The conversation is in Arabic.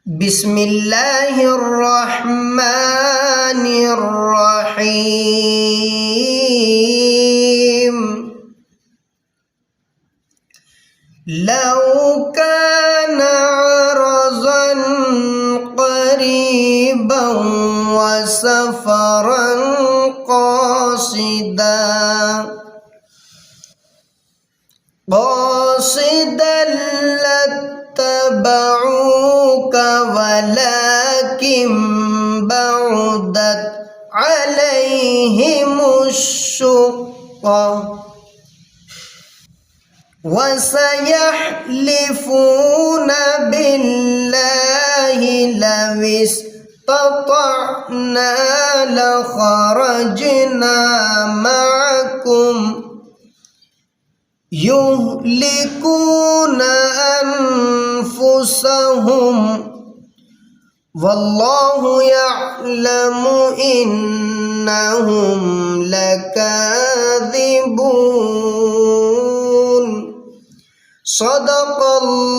بسم الله الرحمن الرحيم لو كان عرضا قريبا وسفرا قاصدا لاتبعوك ولكن بعدت عليهم الشقة وسيحلفون بالله لو استطعنا لخرجنا معكم يهلكون أنفسهم والله يعلم إنهم لكاذبون صدق الله